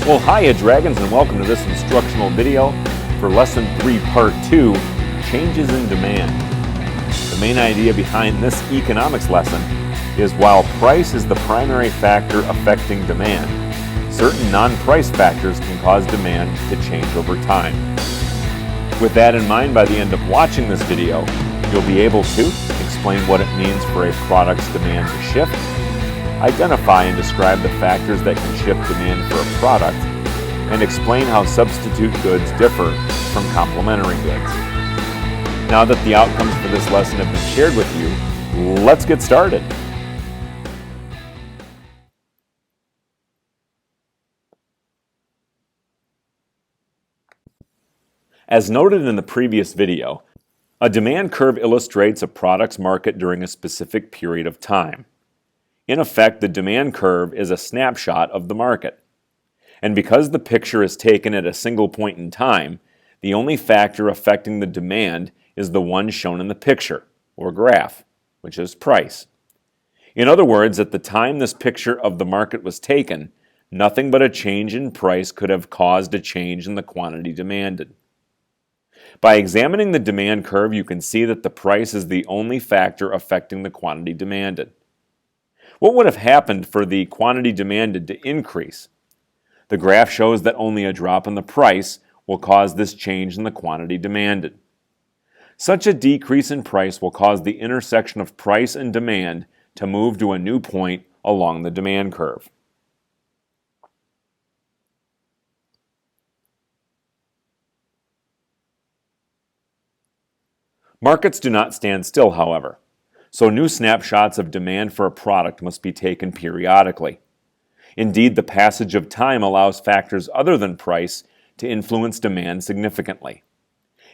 Well, hiya Dragons, and welcome to this instructional video for Lesson 3, Part 2, Changes in Demand. The main idea behind this economics lesson is while price is the primary factor affecting demand, certain non-price factors can cause demand to change over time. With that in mind, by the end of watching this video, you'll be able to explain what it means for a product's demand to shift, identify and describe the factors that can shift demand for a product, and explain how substitute goods differ from complementary goods. Now that the outcomes for this lesson have been shared with you, let's get started. As noted in the previous video, a demand curve illustrates a product's market during a specific period of time. In effect, the demand curve is a snapshot of the market. And because the picture is taken at a single point in time, the only factor affecting the demand is the one shown in the picture, or graph, which is price. In other words, at the time this picture of the market was taken, nothing but a change in price could have caused a change in the quantity demanded. By examining the demand curve, you can see that the price is the only factor affecting the quantity demanded. What would have happened for the quantity demanded to increase? The graph shows that only a drop in the price will cause this change in the quantity demanded. Such a decrease in price will cause the intersection of price and demand to move to a new point along the demand curve. Markets do not stand still, however. So new snapshots of demand for a product must be taken periodically. Indeed, the passage of time allows factors other than price to influence demand significantly.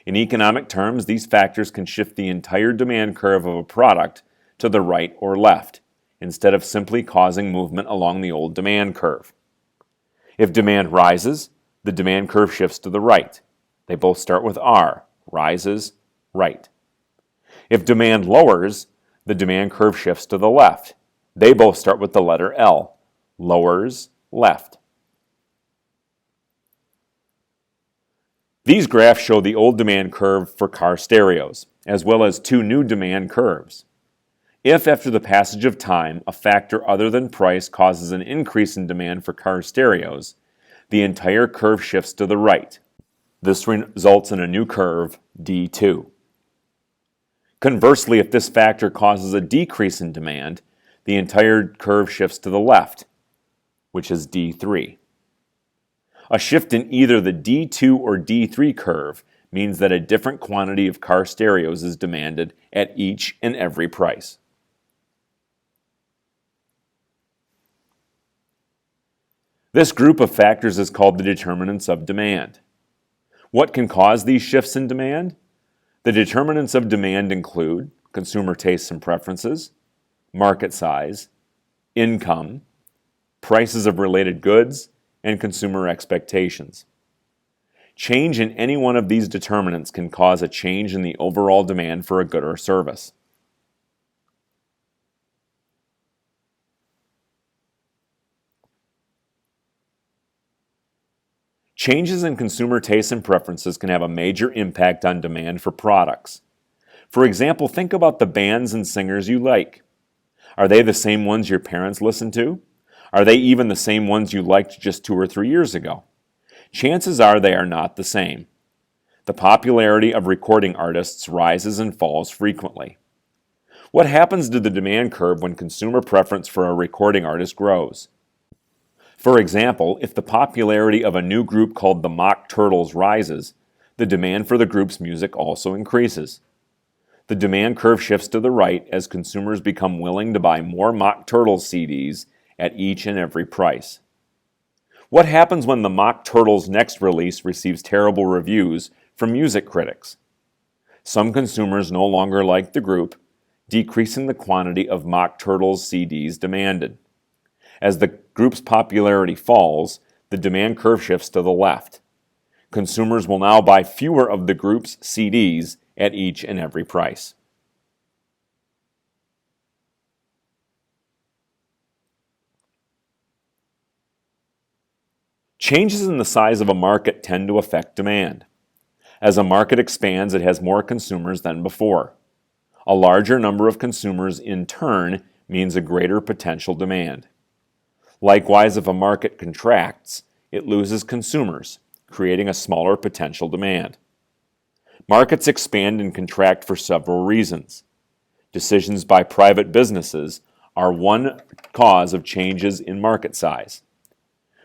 In economic terms, these factors can shift the entire demand curve of a product to the right or left, instead of simply causing movement along the old demand curve. If demand rises, the demand curve shifts to the right. They both start with R, rises, right. If demand lowers, the demand curve shifts to the left. They both start with the letter L, lowers, left. These graphs show the old demand curve for car stereos, as well as two new demand curves. If, after the passage of time, a factor other than price causes an increase in demand for car stereos, the entire curve shifts to the right. This results in a new curve, D2. Conversely, if this factor causes a decrease in demand, the entire curve shifts to the left, which is D3. A shift in either the D2 or D3 curve means that a different quantity of car stereos is demanded at each and every price. This group of factors is called the determinants of demand. What can cause these shifts in demand? The determinants of demand include consumer tastes and preferences, market size, income, prices of related goods, and consumer expectations. Change in any one of these determinants can cause a change in the overall demand for a good or service. Changes in consumer tastes and preferences can have a major impact on demand for products. For example, think about the bands and singers you like. Are they the same ones your parents listened to? Are they even the same ones you liked just 2 or 3 years ago? Chances are they are not the same. The popularity of recording artists rises and falls frequently. What happens to the demand curve when consumer preference for a recording artist grows? For example, if the popularity of a new group called the Mock Turtles rises, the demand for the group's music also increases. The demand curve shifts to the right as consumers become willing to buy more Mock Turtles CDs at each and every price. What happens when the Mock Turtles' next release receives terrible reviews from music critics? Some consumers no longer like the group, decreasing the quantity of Mock Turtles CDs demanded. As the group's popularity falls, the demand curve shifts to the left. Consumers will now buy fewer of the group's CDs at each and every price. Changes in the size of a market tend to affect demand. As a market expands, it has more consumers than before. A larger number of consumers, in turn, means a greater potential demand. Likewise, if a market contracts, it loses consumers, creating a smaller potential demand. Markets expand and contract for several reasons. Decisions by private businesses are one cause of changes in market size.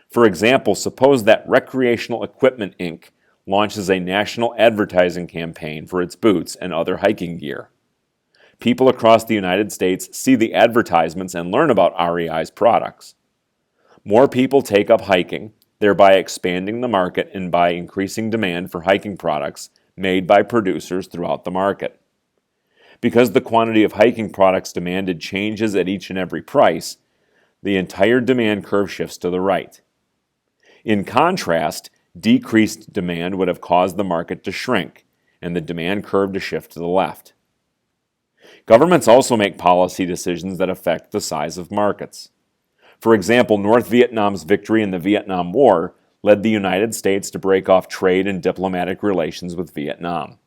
For example, suppose that Recreational Equipment Inc. launches a national advertising campaign for its boots and other hiking gear. People across the United States see the advertisements and learn about REI's products. More people take up hiking, thereby expanding the market and by increasing demand for hiking products made by producers throughout the market. Because the quantity of hiking products demanded changes at each and every price, the entire demand curve shifts to the right. In contrast, decreased demand would have caused the market to shrink and the demand curve to shift to the left. Governments also make policy decisions that affect the size of markets. For example, North Vietnam's victory in the Vietnam War led the United States to break off trade and diplomatic relations with Vietnam.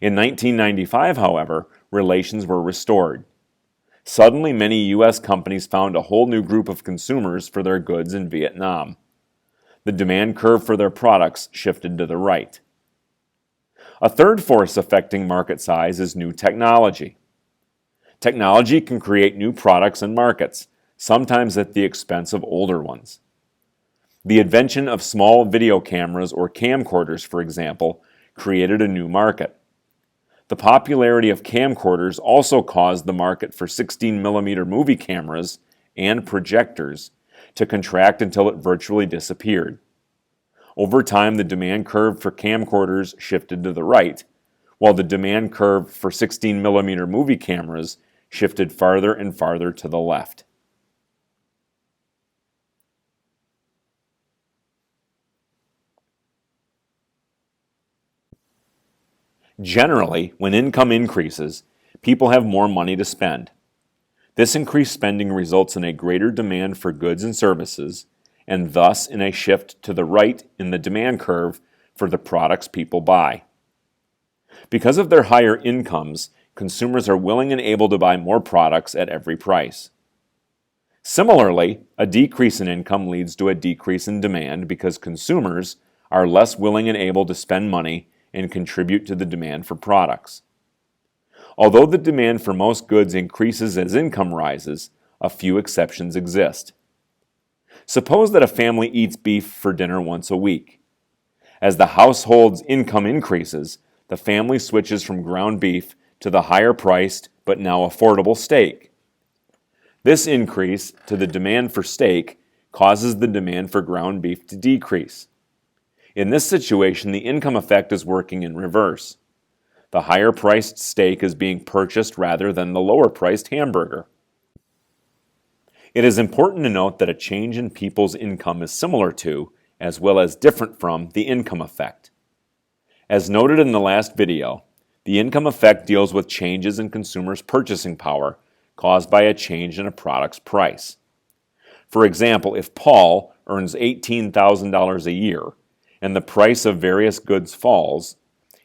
In 1995, however, relations were restored. Suddenly, many U.S. companies found a whole new group of consumers for their goods in Vietnam. The demand curve for their products shifted to the right. A third force affecting market size is new technology. Technology can create new products and markets, sometimes at the expense of older ones. The invention of small video cameras or camcorders, for example, created a new market. The popularity of camcorders also caused the market for 16mm movie cameras and projectors to contract until it virtually disappeared. Over time, the demand curve for camcorders shifted to the right, while the demand curve for 16mm movie cameras shifted farther and farther to the left. Generally, when income increases, people have more money to spend. This increased spending results in a greater demand for goods and services, and thus in a shift to the right in the demand curve for the products people buy. Because of their higher incomes, consumers are willing and able to buy more products at every price. Similarly, a decrease in income leads to a decrease in demand because consumers are less willing and able to spend money and contribute to the demand for products. Although the demand for most goods increases as income rises, a few exceptions exist. Suppose that a family eats beef for dinner once a week. As the household's income increases, the family switches from ground beef to the higher priced but now affordable steak. This increase to the demand for steak causes the demand for ground beef to decrease. In this situation, the income effect is working in reverse. The higher priced steak is being purchased rather than the lower priced hamburger. It is important to note that a change in people's income is similar to, as well as different from, the income effect. As noted in the last video, the income effect deals with changes in consumers' purchasing power caused by a change in a product's price. For example, if Paul earns $18,000 a year and the price of various goods falls,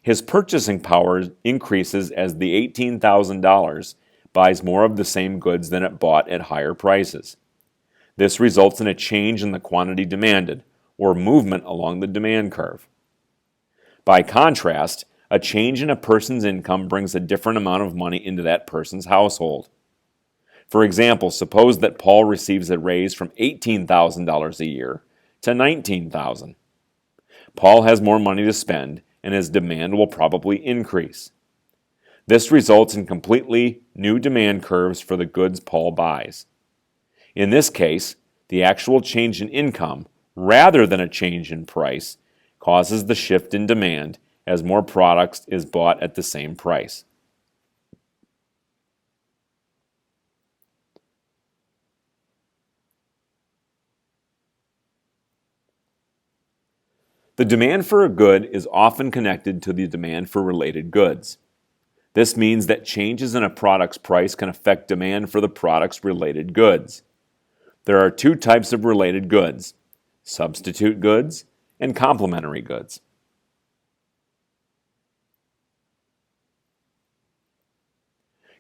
his purchasing power increases as the $18,000 buys more of the same goods than it bought at higher prices. This results in a change in the quantity demanded, or movement along the demand curve. By contrast, a change in a person's income brings a different amount of money into that person's household. For example, suppose that Paul receives a raise from $18,000 a year to $19,000. Paul has more money to spend, and his demand will probably increase. This results in completely new demand curves for the goods Paul buys. In this case, the actual change in income, rather than a change in price, causes the shift in demand as more products is bought at the same price. The demand for a good is often connected to the demand for related goods. This means that changes in a product's price can affect demand for the product's related goods. There are two types of related goods: substitute goods, and complementary goods.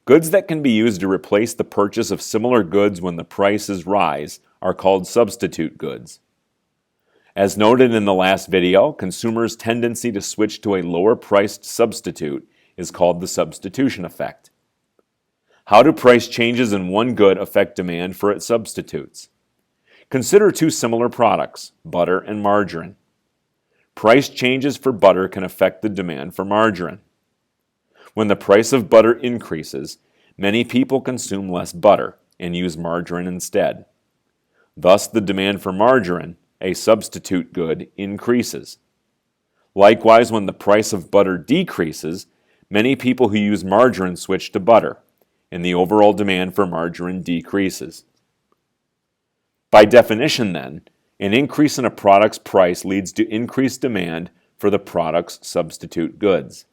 Goods that can be used to replace the purchase of similar goods when the prices rise are called substitute goods. As noted in the last video, consumers' tendency to switch to a lower-priced substitute is called the substitution effect. How do price changes in one good affect demand for its substitutes? Consider two similar products, butter and margarine. Price changes for butter can affect the demand for margarine. When the price of butter increases, many people consume less butter and use margarine instead. Thus, the demand for margarine, a substitute good, increases. Likewise, when the price of butter decreases, many people who use margarine switch to butter, and the overall demand for margarine decreases. By definition, then, an increase in a product's price leads to increased demand for the product's substitute goods.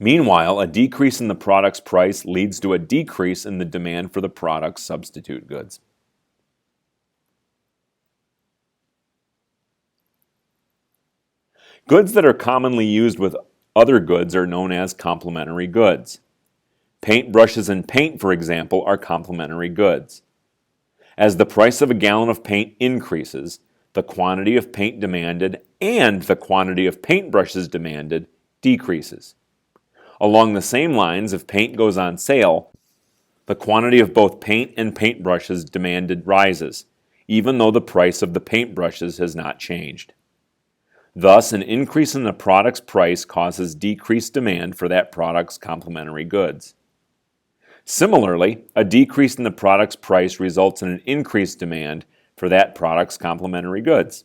Meanwhile, a decrease in the product's price leads to a decrease in the demand for the product's substitute goods. Goods that are commonly used with other goods are known as complementary goods. Paintbrushes and paint, for example, are complementary goods. As the price of a gallon of paint increases, the quantity of paint demanded and the quantity of paintbrushes demanded decreases. Along the same lines, if paint goes on sale, the quantity of both paint and paintbrushes demanded rises, even though the price of the paintbrushes has not changed. Thus, an increase in the product's price causes decreased demand for that product's complementary goods. Similarly, a decrease in the product's price results in an increased demand for that product's complementary goods.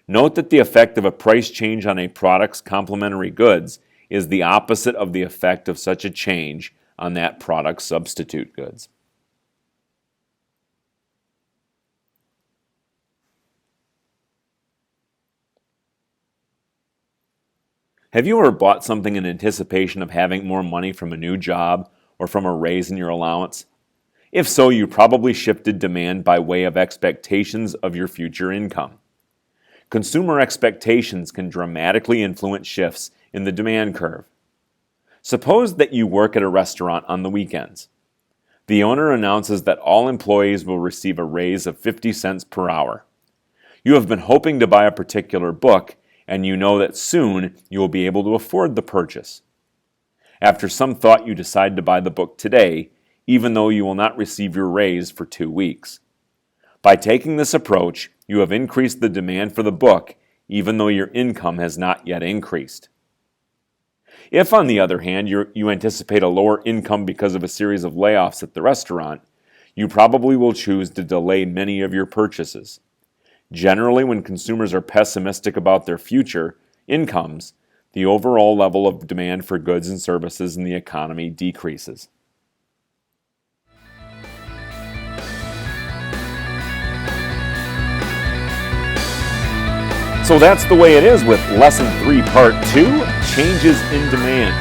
Note that the effect of a price change on a product's complementary goods is the opposite of the effect of such a change on that product's substitute goods. Have you ever bought something in anticipation of having more money from a new job or from a raise in your allowance? If so, you probably shifted demand by way of expectations of your future income. Consumer expectations can dramatically influence shifts in the demand curve. Suppose that you work at a restaurant on the weekends. The owner announces that all employees will receive a raise of 50 cents per hour. You have been hoping to buy a particular book, and you know that soon you will be able to afford the purchase. After some thought, you decide to buy the book today, even though you will not receive your raise for 2 weeks. By taking this approach, you have increased the demand for the book, even though your income has not yet increased. If, on the other hand, you anticipate a lower income because of a series of layoffs at the restaurant, you probably will choose to delay many of your purchases. Generally, when consumers are pessimistic about their future incomes, the overall level of demand for goods and services in the economy decreases. So that's the way it is with Lesson 3, Part 2, Changes in Demand.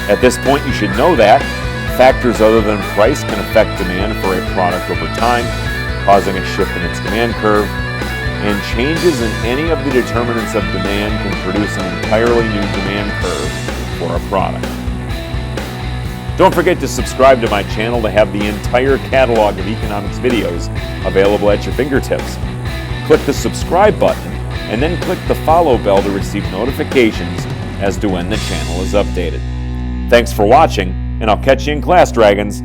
At this point, you should know that factors other than price can affect demand for a product over time, causing a shift in its demand curve, and changes in any of the determinants of demand can produce an entirely new demand curve for a product. Don't forget to subscribe to my channel to have the entire catalog of economics videos available at your fingertips. Click the subscribe button and then click the follow bell to receive notifications as to when the channel is updated. Thanks for watching, and I'll catch you in class, Dragons.